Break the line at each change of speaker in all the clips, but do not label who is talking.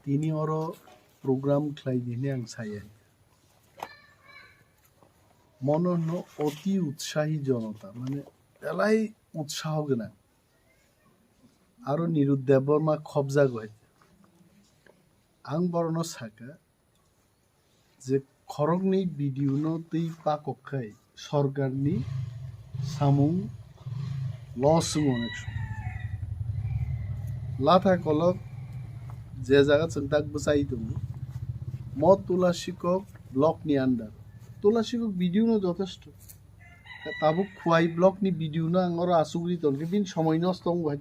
তিনি ওরো প্রোগ্রাম খাই দিনে আং সাইয়া মনন অতি উৎসাহী জনতা মানে এলাই উৎসাহ গোনাं আরো দেববর্মা খবজা গয় आं बरनो साका जे खरगनि भिडिअनो तै पाकखाय सरकारनि सामुं लस अनेक लाथा कलक जे जागा चंताक बसाई दं म तुलासिकक ब्लकनि आन्डार तुलासिकक भिडिअनो যথেষ্ট ताबो खुवाई ब्लकनि भिडिअनो आं और आसुगुरि तनके बिन समय नष्ट गय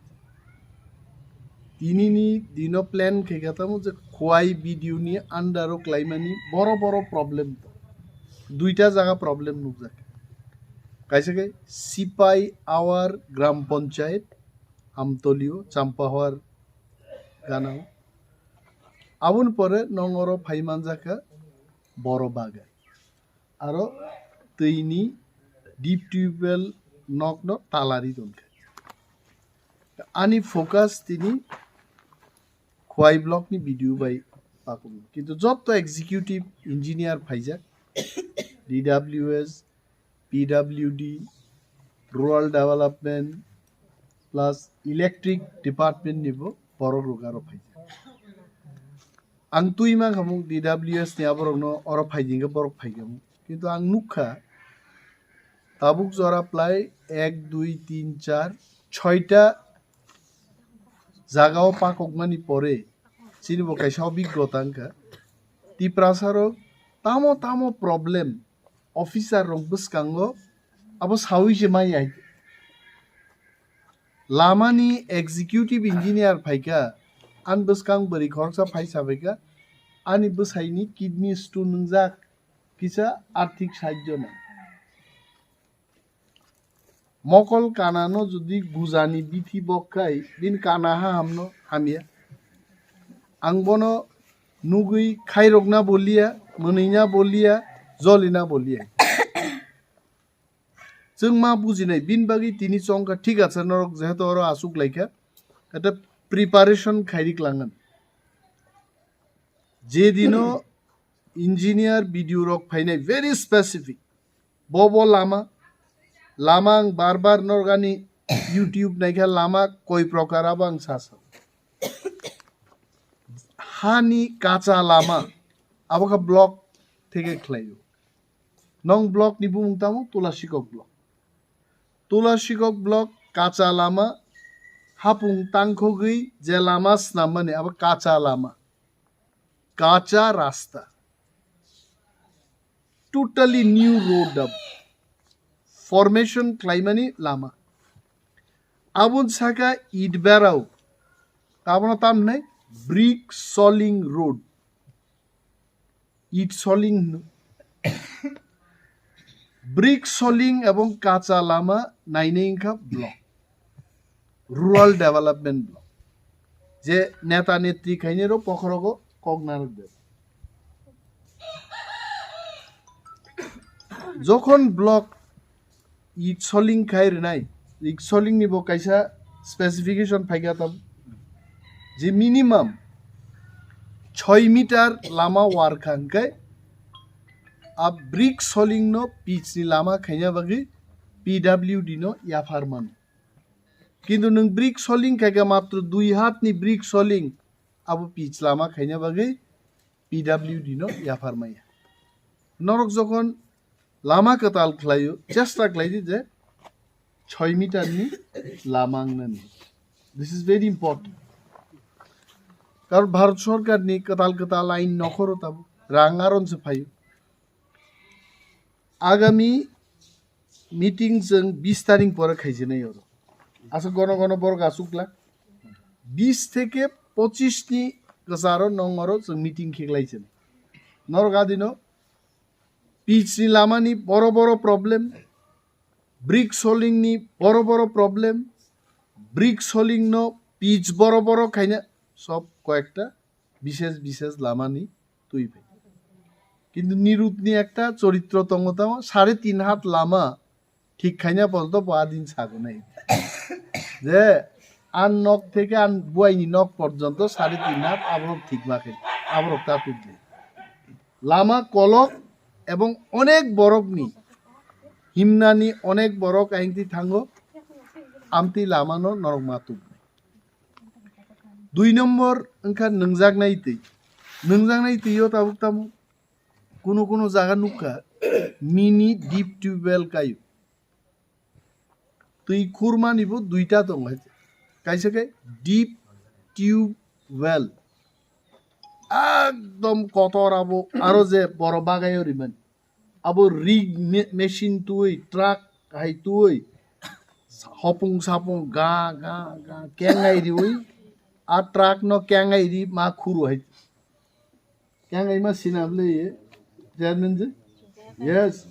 तिनिनि दिनो प्लान खेगातामो जे खुवाई भिडिअनि आन्डारो क्लाइमानि बड़ प्रब्लेम दुईटा जागा प्रब्लेम नुजाक कायसेके सिपाई आवार ग्राम पंचायत আমতলিও চাম্পাহার গানাও আবুন পরে নংর ফাইমানজাকা বড় বাগাই আরো তৈনি ডিপ টিউবওয়েল নকন তালারি দনকা আনি ফোকাস তিনি খোয়াই ব্লকনি ভিডিও বাই পাকুম কিন্তু যত এক্সিকিউটিভ ইঞ্জিনিয়ার ফাইজাক DWS PWD rural development plus electric department निबो बरक रुगारो फाइजा आं तुइमा खामुं डिडब्लिउएस नि आबरनो अर फाइजिंगा बरक फाइगाम किन्तु आं नुखा ताबुक जरा प्लाय 1 2 3 4 6टा जागाव पाककमानि परे सिनिबो कायसा अभिज्ञतांका तिप्रासारो तामो प्रॉब्लेम ऑफिसर रंग बसकांगो अब सावी जे माइ आइ लामानि एग्जीक्यूटिव इंजीनियर फाइका आन बसकां बरि खरसा फाइसाबैका आनि बसाइनि किडनी स्टोन नंजाक किसा आर्थिक साहाय्य ना मकल कानानो जुदि गुजानि बिथि बक्काय बिन कानाहा हामनो हामिया आंबनो नुगै खाइरगना बलिया मोनैना बलिया जलिना बलिया जों मा बुजिनाय बिन बागै तिनि चंका ठीक আছে नरक जेहेतु और आसुक लाइका এটা प्रिपारेशन खाइरिक लांगन जे दिनो इंजीनियर भिडिअ रक फाइनाय वेरी स्पेसिफिक बबो लामा बार बार नरगानि यूट्यूब नायखा लामा कय प्रकार आबां सासा हानि काचा लामा आबका ब्लक থেকে ख्लायो नং ब्लक नि बुंतामो तुलासिकक ब्लक तुलासिकक ब्लक काचा लामा हापुं तांखोगै जे लामा स्नामने अब काचा लामा काचा रास्ता टोटली न्यू रोड अब फॉर्मेशन क्लाइमानी लामा आबुन साका इट बेराव ताबना ताम नै ब्रिक सलिंग रोड इट सलिंग ब्रिक सलिंग एवं काचा लामा नाइनेंखा ब्लक रुराल डेवलपमेंट ब्लक जे नेता नेत्री खाइनेरो पखरगो कगनारक देव যখন ব্লক ইট সলিং খাইর নাই ইট সলিং নিব কাইসা স্পেসিফিকেশন ফাইগাতাম যে মিনিমাম 6 মিটার লামা ওয়ারখানকাय अब ब्रिक सलिंग नो पिच नि लामा खाइना बागै पीडब्ल्यूडी नो याफारमान किन्तु नों ब्रिक सलिंग खाइगा मात्र 2 हात नि ब्रिक सलिंग अब पिच लामा खाइना बागै पीडब्ल्यूडी नो याफारमाया नरक जखन लामा कताल खलायो चेष्टा खलायदि जे 6 मिटार नि लामा आंनानि दिस इज वेरी इम्पोर्टेंट कारण भारत सरकार नि कताल आइन नखरो ताबो रांगारन से फायो आगामी मीटिंग जों 20 तारिख पर खाइजेनाय और आसा गन बरग आसुकला 20 থেকে 25 नि गजारो नंगरो जों मीटिंग खेगलायजेन नरगादिनो पिच नि लामानि बड़ प्रॉब्लेम ब्रिक सलिंग नि बड़ प्रॉब्लेम ब्रिक सलिंग नो पिच बड़ खाइना सब कयेकटा विशेष लामानि तुइबाय কিন্তু নিরুতনি একটা চরিত্রতমতা 3.5 হাত লামা ঠিক খাইনা পর্যন্ত 5 দিন ছাগো নাই যে আন নখ থেকে আন বুয়াইনি নখ পর্যন্ত 3.5 হাত আবরক ঠিক মাখে আবরক তা তুলবে লামা কলক এবং অনেক বরক নি হিমনানি অনেক বরক আইনতি থাঙ্গো আমতি লামানো নরক মাতু 2 নম্বর ওনখা নংজাগনাই তৈও তাবুক তামু কোনো জায়গা নুকা মিনি ডিপ টিউবওয়েল কায়ু তুই খুরমা নিব 2টা দং কাইছে ডিপ টিউবওয়েল একদম কতর আবো আরো যে বড় বাগায় রিমান আবো রিগ মেশিন তুই ট্রাক হাই তুই হপুং সাপুং গা গা গা কেঙ্গাই রি ওই আর ট্রাক ন কেঙ্গাই রি মা খুরু হাই কেঙ্গাই মা সিনাবলে চেয়ারম্যান যে यस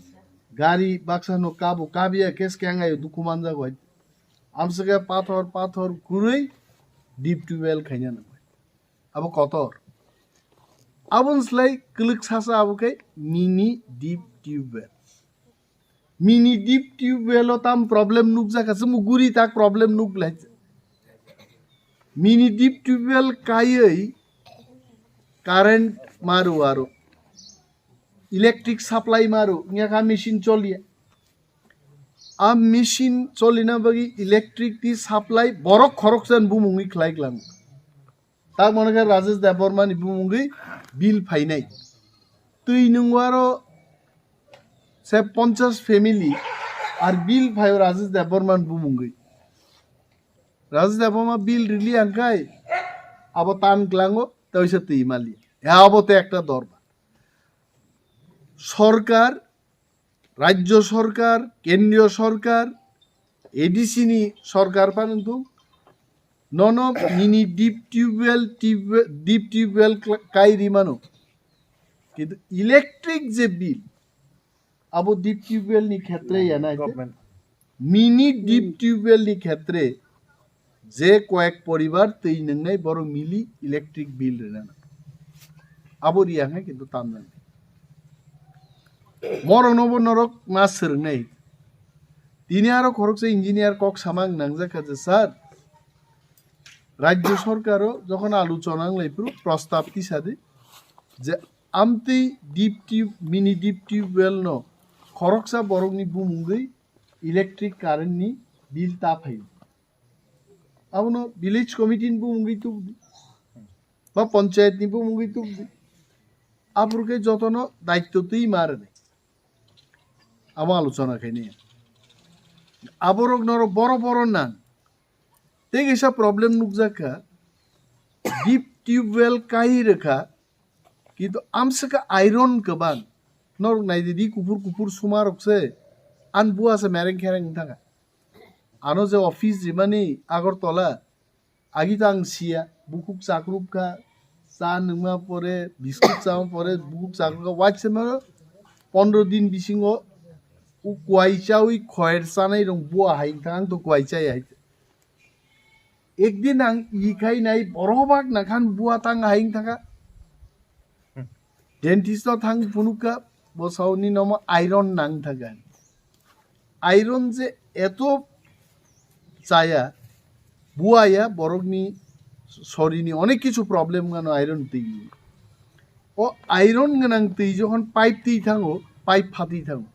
गाड़ी बाक्सा नो काबो काबिया केस केंगाय दुखु मानजा गय आमसगे पाथर कुरै डिप टिउबवेल खाइना न अब कतर आबुनस्लाय क्लिक सासा आबुकै मिनी डिप टिउबवेल ताम प्रॉब्लम नुक जाका सम गुरी ताक प्रॉब्लम नुक लाय मिनी डिप टिउबवेल कायै কারেন্ট মারু আরো ইলেকট্রিক সাপ্লাই মারু ইয়া মেশিন চলিয়ে আ মেশিন চলিনা বাগি ইলেকট্রিক টি সাপ্লাই বড় খরকসান বুমুঙ্গি খ্লাইগলাম তা মনে করে রাজেশ দেববর্মা নি বুমুঙ্গি বিল ফাইনাই তুই নংওয়ারো সে 50 ফ্যামিলি আর বিল ফাইও রাজেশ দেববর্মা বুমুঙ্গি রাজেশ দেববর্মা বিল রিলি আনকাই আবো তান গ্লাঙ্গো তইসে তুই মালি আবতে একটা দরবার সরকার রাজ্য সরকার কেন্দ্রীয় সরকার এডিসিনি সরকার পর্যন্ত নন মিনি ডিপ টিউবওয়েল কাইরি মানো কিন্তু ইলেকট্রিক যে বিল আবো ডিপ টিউবওয়েল নি ক্ষেত্রে না মিনি ডিপ টিউবওয়েল নি ক্ষেত্রে যে কয়েক পরিবার তৈ নংনাই বড় মিলি ইলেকট্রিক বিল রে না আবো রিয়া হয় কিন্তু তাম না মরক নব নরক মাছ নাই তিনি আরো খরচে ইঞ্জিনিয়ার কক সামাং নাংজাকা যে স্যার রাজ্য সরকারও যখন আলোচনা লাইপ্রু প্রস্তাব তিসাদে যে আমতি মিনি ডিপ টিউবওয়েল ন খরকসা বরকনি বুমুঙ্গই ইলেকট্রিক কারেন্ট নি বিল তাপ হাই আবনো ভিলেজ কমিটিন বুমুঙ্গই তুবদি বা পঞ্চায়েত নি বুমুঙ্গই তুবদি আপুরকে যতন দায়িত্বতেই মারে নেই আমার আলোচনা খাই নিয়ে আবরক নর বড় নান তেগ এসব প্রবলেম নুক যাকা ডিপ টিউবওয়েল কাই রেখা কিন্তু আমসকা আয়রন কবান নর নাই দিদি কুপুর সুমারকসে আন বুয়াছে মেরেং খেরেং থাকা আনো যে অফিস জিমানি আগরতলা আগি তো আং সিয়া বুকুক চাকরুপ খা চা নংমা পরে বিস্কুট চাও পরে বুকুক চাকরুকা ওয়াইছে মারো 15 দিন বিসিং उ क्वाइचा उई खयर सानै रंग बुआ हाइं थां तो क्वाइचा हाइ एक दिन आं इखाइ नाइ बरबाक नाखान बुआ तां हाइं थाका डेंटिस्ट थां फुनुका बसावनि नम आयरन नां थाका आयरन जे एतो चाया बुआया बरकनि शरीरनि अनेक किछु प्रॉब्लेम गानो आयरन तै ओ आयरन गोनां तै जखन पाइप तै थाङो पाइप फाटि थाङो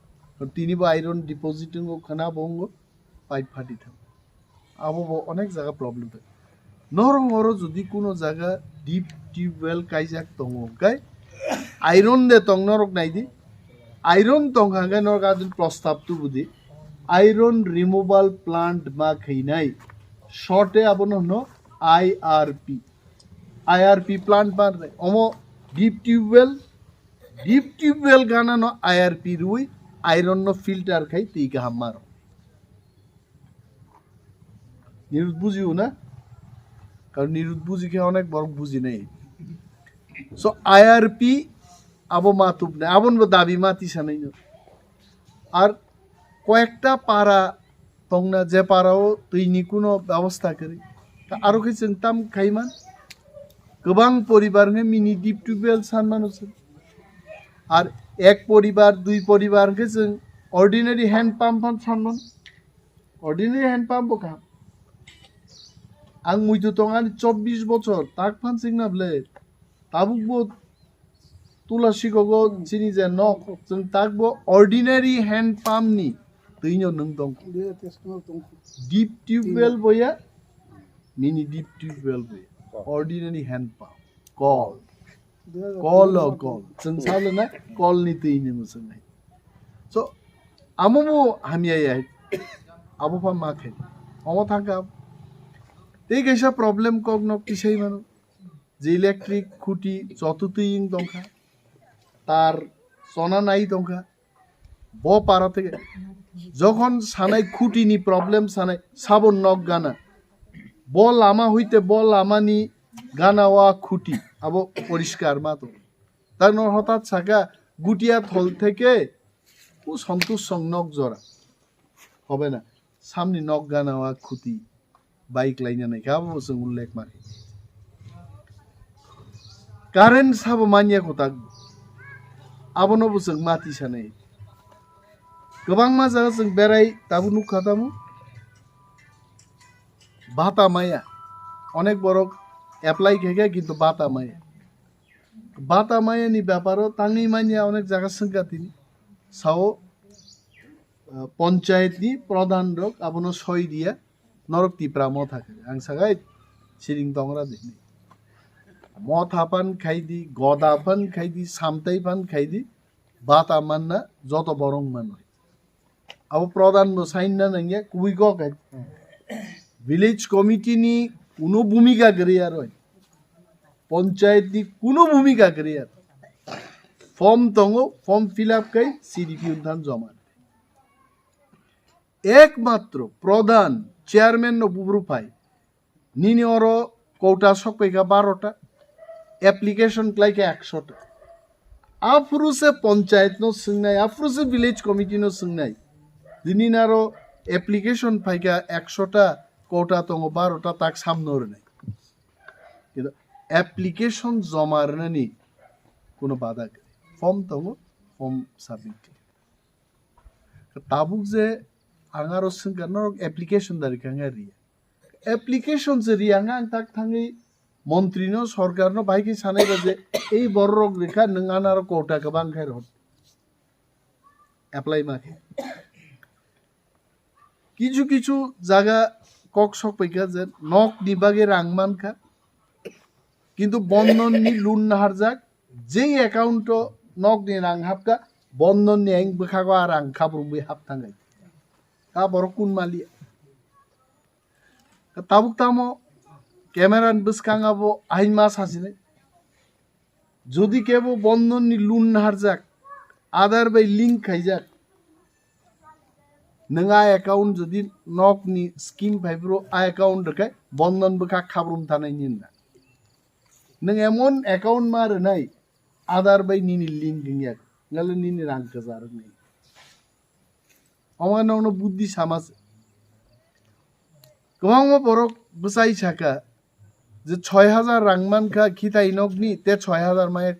তিনি আয়রন ডিপোজিটিং খানা বঙ্গ পাইপ ফাটি থাক আবো অনেক জায়গা প্রবলেম থাকে নরম যদি কোনো জায়গা ডিপ টিউবওয়েল কাইজাক দङ গাই আয়রন দে তং নরক নাই দি আয়রন তং হাঙ্গাই নরক আদিন প্রস্তাব তু বুদি আয়রন রিমুভাল প্লান্ট মা খাইনাই শর্টে আবো ন আইআরপি প্লান্ট মার অমো ডিপ টিউবওয়েল গানা ন আইআরপি রুই आयरन नो फिल्टर खाई ती का हमारो निरुद बुझियो ना कारण निरुद बुझी के अनेक बड़ बुझी नहीं सो आईआरपी आबो मातुब ना आबन दाबी माती सानै আর কয়েকটা পাড়া তংনা যে পাড়াও তৈনি কোনো ব্যবস্থা করি আরো কি চিন্তাম খাইমান গোবাং পরিবারকে মিনি ডিপ টিউবওয়েল সানমান আর এক পরিবার দুই পরিবারকে जों অর্ডিনারি হ্যান্ড পাম্প সানমান অর্ডিনারি হ্যান্ড পাম্প কা आं मुइतो तंगानि 24 बছর ताक फानसिं नाबले ताबुकबो तुलासिखौ सिनि जे नक जों ताकबो अर्डिनारि हैंड पाम्प नि दैनो नों दं डीप ट्यूबवेल बया मिनी डीप ट्यूबवेल बया अर्डिनारि हैंड पाम्प कल जों सालना कल नि दैनो मोसंनाय सो आमो हामिया आबो फा माखे अमो थाका ते कैसा प्रॉब्लम कक नक किसै मानो जे इलेक्ट्रिक खुटी जतुतुइं दंखा तार सना नाई दंखा ब पारा থেকে যখন সানাই খুঁটিনি প্রবলেম সানাই সাবন নক গানা ব লামা হইতে ব লামানি গানাওয়া খুঁটি আবো পরিষ্কার মাতো তার হঠাৎ সাকা গুটিয়া থল থেকে ও সন্তোষ নক জরা হবে না সামনে নক গানাওয়া খুঁটি বাইক লাইনে নাই খাবো जों উল্লেখ মারি কারেন্ট সাবো মানিয়া কথা आबोनो जों माथि सानै गोबां मा जागा जों बेराय दाबो नुखादामु बाता माया अनेक बरक एप्लाई खेगे किन्तु बाता माया नि ব্যাপারও तांनि मानिया अनेक जागा संगातिनि साओ पंचायत नि प्रधान रक आबोनो सय दिया नरक तिप्रामो थाके आं सागाय सिरिं दंगरा दिनि मथापान खाइदी गदापान खाइदी सामताइपान खाइदी बाता मानना जत बरं मान अब प्रधान साइन नंगे कुई को विलेज कमिटी नि कुनो भूमिका गरिया रय पंचायत नि कुनो भूमिका गरिया फर्म दंगो फर्म फिलअप कै सीडीपी उन्थान जमा एकमात्र प्रधान चेयरमैन न बुब्रुफाई निनि अरो कोटा सकैका 12टा एप्लीकेशन क्लाइके 100टा आफुरु से पंचायत नो संगनाय आफुरु से विलेज कमिटी नो संगनाय दिनि नारो एप्लीकेशन फाइका 100टा कोटा तंगो 12टा ताक सामनोर नै किन्तु एप्लीकेशन जमा रननि कोनो बाधा फर्म तंगो फर्म सबमिट ताबुक जे आंगारो संगानो एप्लीकेशन दारि खांगा रिया एप्लीकेशन जे रिया आं ताक थांगै मंत्री नो सरकार नो भाई की सानै बजे এই বড় রোগ রেখা নঙানার কোটা গবাং খাই রত অ্যাপ্লাই মাকে কিছু কিছু জায়গা কক সক পাইকা যে নক নিবাগে রাংমান খা কিন্তু বন্ধন নি লুন নাহার যাক যেই অ্যাকাউন্ট নক নি রাং হাবকা বন্ধন নি এং বখাগো আর রাং খাবরু বই হাব থাঙ্গাই তা বড় কুন মালিয়া তাবুক তামো कैमरा बसकांगाबो आइन मास हासिने जदि केबो बंधन नि लुन हारजाक आधार बाय लिंक खाइजाक नङा अकाउंट जदि नक नि स्कीम फाइब्रो आ अकाउंट रखाय बंधन बखा खाब्रुम थानाय निना नों एमन अकाउंट मार नाय आधार बाय निनि लिंक गैया ngale निनि रां गजार नै अमाननो बुद्धि समाज गोबां बरक बसाइ साका যে 6000 রাংমান খা খিতাই নগনি তে 6000 মায়ে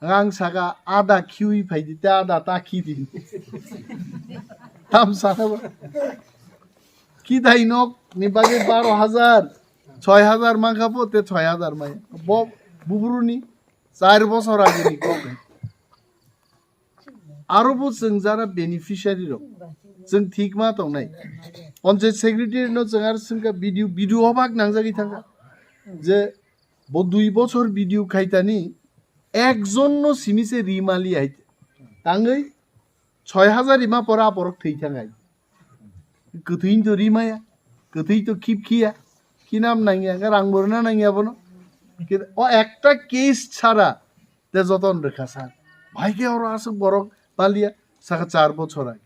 রাং সাকা আদা খিউই ফাইদি তে আদা তা খিদি তাম সাকা খিতাই নগ নিবাগে 12000 6000 মাখাবো তে 6000 মায়ে বুবুরুনি 4 বছর আগে নি কক आरो बो जों जारा बेनिफिशियारि रक जों ठीक मा दं नाय पंचायत सेक्रेटारि नो जों आरो जोंका भिडिअ हबाक नांजागि थांगा जे ब 2 বছর भिडिअ खाइतानि एकजन नो सिमिसे रिमालि आइते तांगै 6000 इमा परा परक थै थांगाय गथैन तो रिमाया गथै तो खिपखिया कि नाम नांगिया रांबरना नांगिया बनो कि ओ एकटा केस छाड़ा ते जतन रेखा सार भाइके और आसक बरक पालिया साका 4 বছর आगे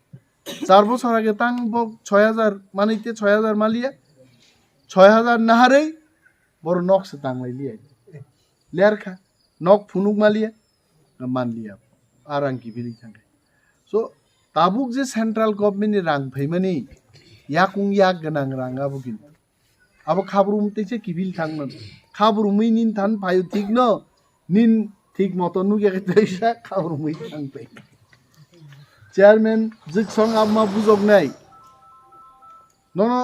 4 বছর आगे तांग बक 6000 मानिते 6000 मालिया 6000 नाहारै बर नक से तांगलाय लिया लेरखा नक फुनुक मालिया मानलिया आरांकी बिलि थांगाय सो ताबुक जे सेंट्रल गवर्नमेंट नि रां फैमानि याकुं याक गोनां रांगाबो किन्तु अब खाब्रुम तैसे किबिल थांमोन खाब्रुमै निन थान फायो ठीक न निन ठीक मत नुगे तैसा खाब्रुमै थांबाय चेयरमैन जिक्सं आमा बुजोगनाय ननो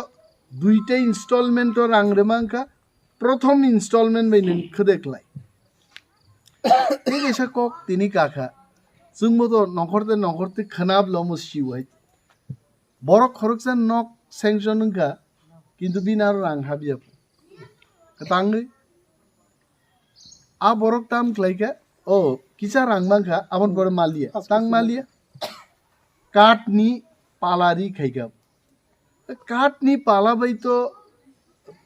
দুইটা ইনস্টলমেন্টর রাংরেমাংকা প্রথম ইনস্টলমেন্ট বাই নों खदेखलाय तेगेसा कक तिनि काका जोंबोथ' नखरते खोनाब्ल' मुसिबाय बरक खरकसा नक सेंक्शन नोंका किन्तु बिनार रां हाबियाब तांगै आ बरक ताम क्लाइका ओ किसा रां मांका आबन पर मालिया तां मालिया काटनी पालारी खाइका काटनी पाला बाई तो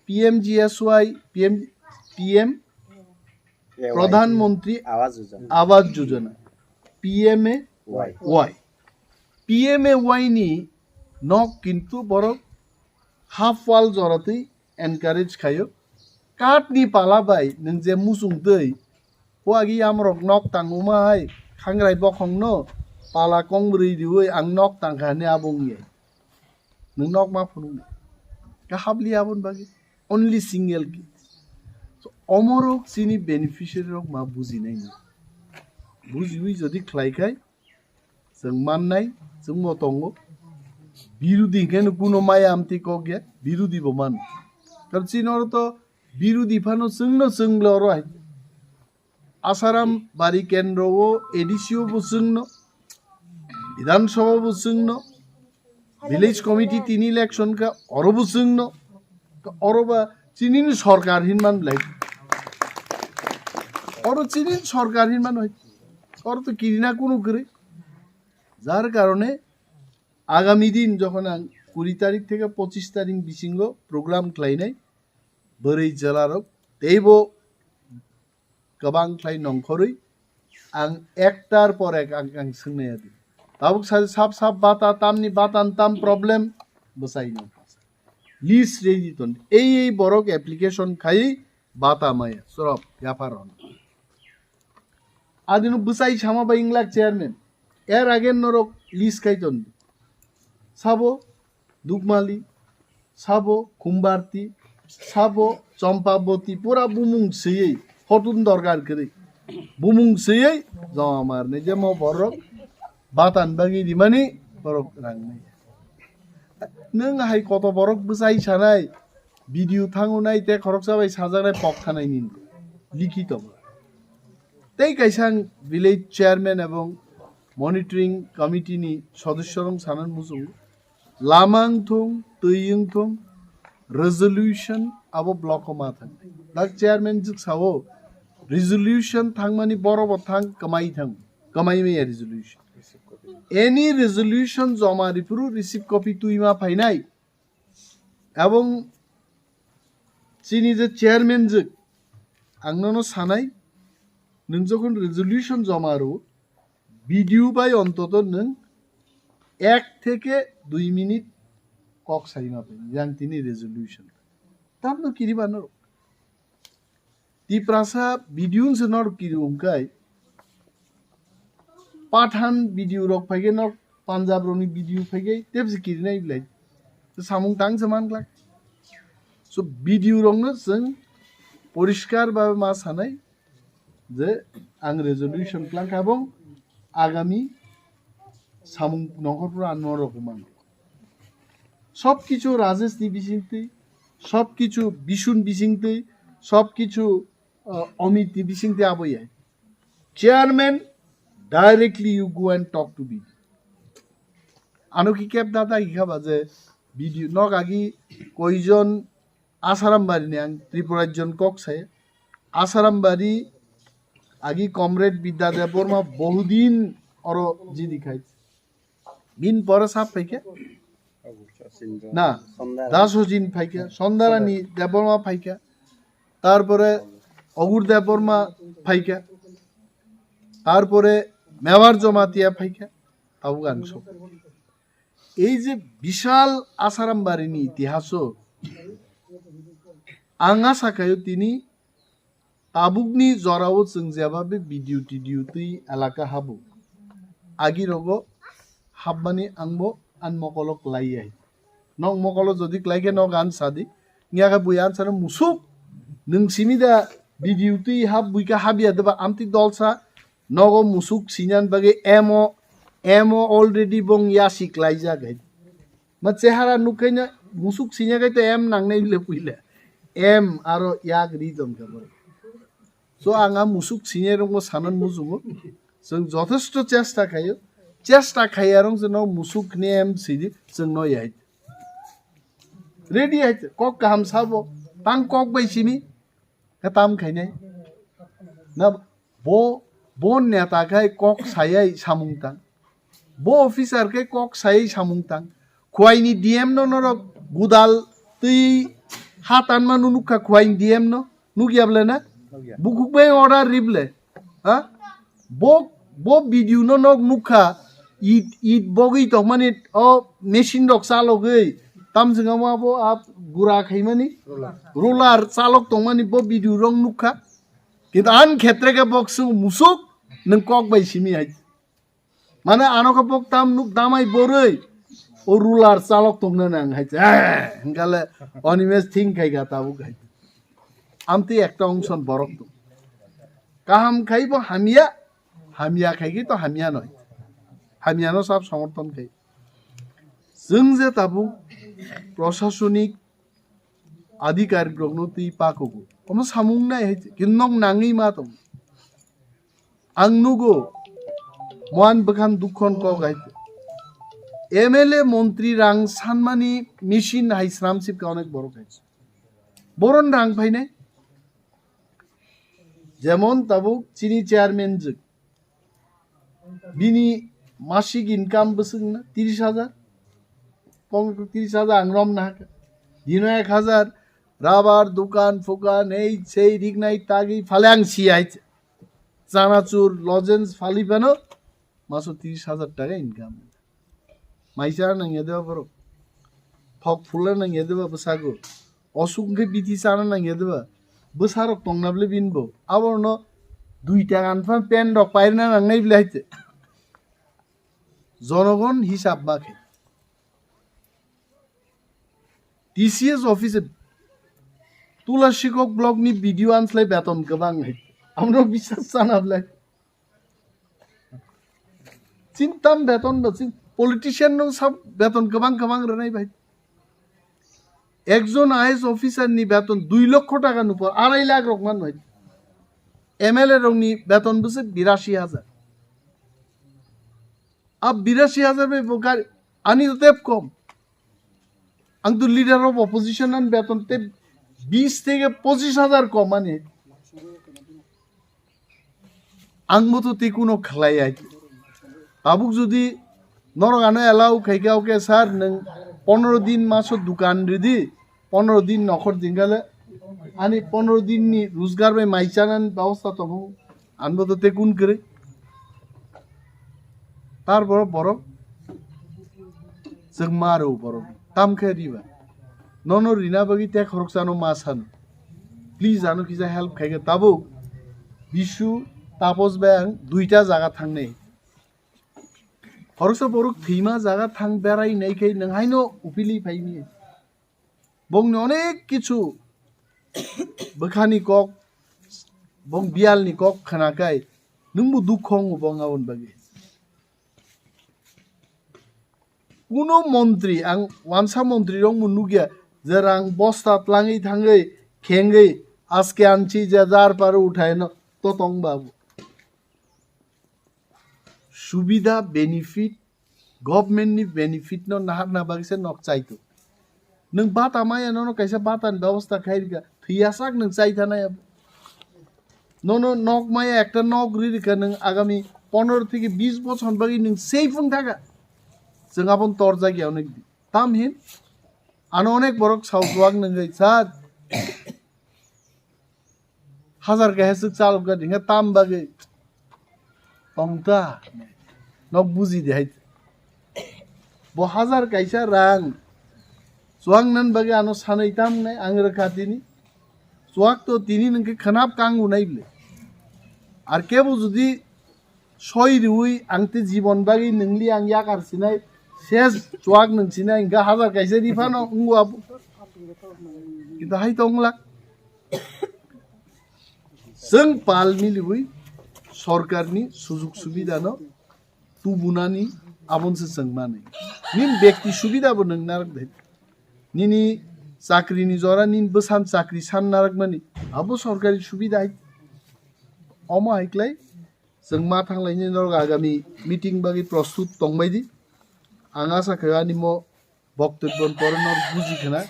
पीएमजीएसवाई पीएम प्रधानमंत्री आवास योजना पीएमए नी नक किन्तु बरक हाफ वाल जराते एनकारेज खायो काटनी पाला बाई नों जे मुसुं दै हुआगी आमरक नक तांगुमा हाय खांग्राय बखंनो पाला कंब्रै दिवै आं नक तांखाने आबुंगे नों नक मा फुनुंगे काहाबली आबुन बागी ओनली सिंगल की अमरक सिनी बेनिफिशियरी रक मा बुजिनाय ना बुजिवि जदि ख्लाइखाय जों माननाय जों मतंगो बिरुदी केन कुनो माया आमति कगे बिरुदी बमान कारण सिनर तो बिरुदी फानो जोंनो जोंलो राय आसाराम बारी केन्द्रवो एडिसिओ बो जोंनो विधानसभा बो जोंनो विलेज कमिटी 3 इलेक्शन का अरबो जोंनो अरबा चिनिनि सरकार हिनमान लाइक और चिनिन सरकार हिनमान হয় और तो किरिना कोनो करे যার কারণে आगामी दिन যখন 20 तारिख থেকে 25 तारिख बिसिंग प्रग्राम खालायनाय बोरै जेलारक देबो गोबां खालाय नंखरै आं एकटार पर एक आं सोंनाया दि दाबुक साब बाता तामनि बातान ताम प्रब्लेम बसाइनो लिस्ट रेजिटन এই বরক অ্যাপ্লিকেশন খাই বাতা মায়া সরব ব্যাপার হন আদিন বসাই ছামা বা ইংলাক চেয়ারম্যান এর আগের নরক লিস্ট খাইতন সাবো দুগমালি সাবো খুমবারতি সাবো চম্পাবতী পুরা বুমুং সেই হতুন দরকার করে বুমুং সেই জমা মারনে যে ম বরক বাতান বাগি দিমানি বরক রাংনাই नों हाय कत बरक बसाई सानाय भिडिअ थांगुनाय ते खरक जाबाय साजानाय पक थानायनि लिखित तै कायसां विलेज चेयरमैन एवं मनिटरिंग कमिटी नि सदस्यरं सानान मुसुं लामां थुं तैयं थुं रेजोल्यूशन आबो ब्लक मा थां दा चेयरमैन जुग सावो रेजोल्यूशन थांमानि बरब थां कमाई मे रेजोल्यूशन any resolution जमा रिपुरु रिसीव कॉपी तुइमा फाइनाय एवं चिनि जे चेयरमैन जो आंनो सानाय नों जखन रेजोल्यूशन जमारो भिडिअ बाय अंतत नों 1 থেকে 2 मिनिट कक साइमा फाइ जां तिनि रेजोल्यूशन तामनो किरिबानो ती प्रासा भिडिअ नर किरुंकाय पाठान भिडिअ रक फैगे न पांजाब रोनी भिडिअ फैगे तेबसे किरिनाय बिलाय तो सामुं तां समान क्लाक सो भिडिअ रंनो जों परिष्कार बा मा सानाय जे आं रेजोल्यूशन क्लाक आबं आगामी सामुं नखरपुरा आनर रकमान सब किछु राजेश नि बिसिंते सब किछु बिसुन बिसिंते सब किछु अमित नि बिसिंते आबोय chairman directly you go and talk to me ano ki kep data ikaba je video nog agi koijon asaram bari ne ang tripura jon kok sai asaram bari agi comrade bidya deborma বহুদিন oro ji dikhai bin pora sap paike na dasojin paike sondarani deborma paike tarpore ogur deborma paike tarpore मेवार जमातिया फाइका ताबु गांसो এই যে বিশাল আসারাম বাড়িনি ইতিহাসও आंगा साखायो तिनी ताबुकनि जराव जों जेबाबे भिडिअ टिडिअ तै एलाका हाबो आगि रगो हाबमानि आंबो आन मकलक लाइयै नंग मकल जदि क्लाइके न गान सादि नियागा बुयान सार मुसुक नों सिमिदा भिडिअ तै हाब बुइका हाबिया दबा आमति दलसा नगो मुसुक सिनान बागे एमो ऑलरेडी बंग यासी क्लाइजा गै मा चेहारा नुखैनो मुसुक सिङाखै त एम नांनाय बिले पुइले एम आरो याग रिजन खबर सो आंहा मुसुक सिङे रंगो सानन मुजुगो जों যথেষ্ট চেষ্টা খাयो চেষ্টা खायो रं जोंनाव मुसुक नेम सिदि जोंनाव याय रेडी है कक गाहाम साबो तां कक बायसिनि ताम खायनाय ना बो नेताखाय कक सायै सामुंतां बो अफिसार के कक सायै सामुंतां खुवाइनि डीएम नो नरक गुदाल तै हातान मा नुनुखा खुवाइनि डीएम नो नुगियाबले ना बुकुबे अर्डार रिबले हा बो भिडियो नो नक नुखा ईद बगै तो माने ओ मेशिन रक चालगै ताम जोंगा माबो आप गुरा खैमानि रोलार चालक तो माने बो भिडियो रंग नुखा किन्तु आन क्षेत्र के बक्स मुसुक नों कक बायसिमि हाय माने आनका बक ताम नुक दामाय बोरै ओ रुलार चालक तंनो नां हाय हंगाले अनिमेश थिं खायगा ताबु गाय आमति एकटा अंशन बरक तो काहाम खाइबो हामिया खाइगि तो हामिया नय हामियानो सब समर्थन खाइ जों जे ताबु प्रशासनिक आधिकारिक रंनो ति पाकोगो हम सामुं नाय हाय किन्नक नाङै मा दं आं नुगो मान बखान दुखन को गाय एमएलए मंत्री रां सानमानि मेशिन हाइस्रामसिप का अनेक बरक हाय बरन रां फायनाय যেমন তাবুক চিনি চেয়ারম্যান जों बिनि मासिक इनकाम बसंना 30,000 पं 30,000 आं रमना दिनो 1,000 राबार दुकान फुकान এই সেই রিগনাই তাগি ফালে आं सियाय চানাচুর লজেন্স ফালিবানো মাসো 30,000 টাকা ইনকাম মাইসা নাং এদেবা বড় ফক ফুলে নাং এদেবা বসাগো অসুখে বিধি চানা নাং এদেবা বসারক তংনাবলে বিনবো আবার ন 2 টাকা আনফা পেন রক পাইরনা নাংনাই বিলাইতে জনগণ হিসাব মাখে টিসিএস অফিসে তুলা শিক্ষক ব্লগ নি ভিডিও আনসলাই বেতন গোबां হাই আমরা বিশ্বাস জানাবলাই চিন্তাম বেতন বসিন পলিটিশিয়ান নো সব বেতন গোबां রনাই ভাই একজন আইএস অফিসার নি বেতন 2 লক্ষ টাকা নুপর 2.5 লাখ রকমান হয় এমএলএ রংনি বেতন বসে 82,000 अब 82,000 में बोकार आनी तो तेब कम आं तो लीडर ऑफ ऑपोजिशन आन बेतन ते 20 থেকে 25,000 कम आने आं मतो ते कुनो खलाई आइ आबुक जुदी नरगानो एलाउ खाइगा ओके सर नों 15 दिन मासो दुकान रेडी 15 दिन नखर दिंगाले आनी 15 दिन नि रोजगार में माइचानान व्यवस्था तो आनबो तो ते कुन करे तार बरो बरो जों मारो बरो तामखे रिबा ननो रिना बगि ते खरकसानो मासान प्लीज आनो किजा हेल्प खाइगे ताबो बिशु तापस बें दुइटा जागा थांनै खरकसा बरो थैमा जागा थां बेराय नायखै नोंहायनो उपिलि फाइनि बंनि अनेक किछु बखानि कक बं बियालनि कक खनाकाय नोंबो दुखं बंगावन बगि कुनो मंत्री आं वानसा मंत्री रंग मुनुगिया जरां बस्ता प्लाङै थाङै खेंगै आजके आनची जार पारो उठाय न तो तंग बाबू सुविधा बेनिफिट गवर्नमेंट नि बेनिफिट न नाहार ना बागसे नक चाइतो नों बाता माया न कैसे बातान व्यवस्था खाइरगा थैयासाक नों चाइथानाय न नक माया एकटा नक रिरिका नों आगामी 15 থেকে 20 বছর बागै नों सेफुं थागा जों आपन तर्जा गयावनो ताम हिन आनो अनेक बरक साववाग नंगै सार हजार गाहेसु चालगा दिंगा ताम बागै पंता नक बुजि देहाय बो हजार गाइसा रां सुवां नन बागै आनो सानै ताम नै आं रखातिनि सुवाक तो तिनि नंके खनाब कांगु नाइबले आर केबो जुदि सय रुई आंते जीवन बागै नंगलि आं याकारसिनाय शेष चुआक नंसिना इंगा हजार कैसे रिफानो उंगु अब kita hai tonglak जों पाल मिलिबुई सरकारनि सुजुग सुबिदानो तुबुनानि आबनसे जोंमानै निन व्यक्ति सुविधा बो नों नारक दे निनी चाकरी नि जरा निन बसान चाकरी सान नारक मानि आबो सरकारी सुविधा अमा हाइक्लाय जों मा थांलायनि नरक आगामी मीटिंग बागै प्रस्तुत तंबायदि आं आशा खालामो मो बक्तव्य परनर बुजिखना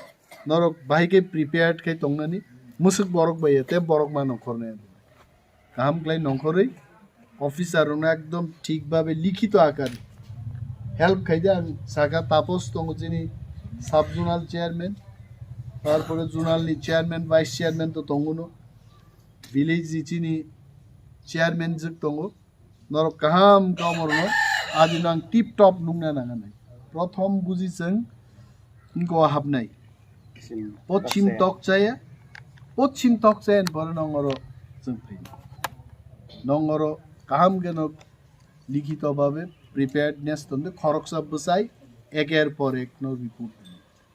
नरक बाहायके प्रिपेयार्ड खाय तंनानि मुसुक बरक बायो ते बरक मा नखरने गाहाम क्लाय नखरै अफिसारनो एकदम ठीक भाबे लिखित आकार हेल्प खायदे आं सागा तापस दङ जिनि साब जोनाल चेयारमैन तारपरे जोनालनि चेयारमैन वाइस चेयारमैन तो दङनो विलेज जिनि चेयारमैन जक दङ नरक गाहाम कामरनो आदिनो आं टिप टप नुंना नाङा प्रथम बुजिजों इनको हाबनाय पश्चिम तकचाया पर नंगरो जों फैयो नंगरो गाहाम गेनो लिखित भाबे प्रिपेयार्डनेस तंदे खरकसा बसाय एकेर पर एक नो रिपोर्ट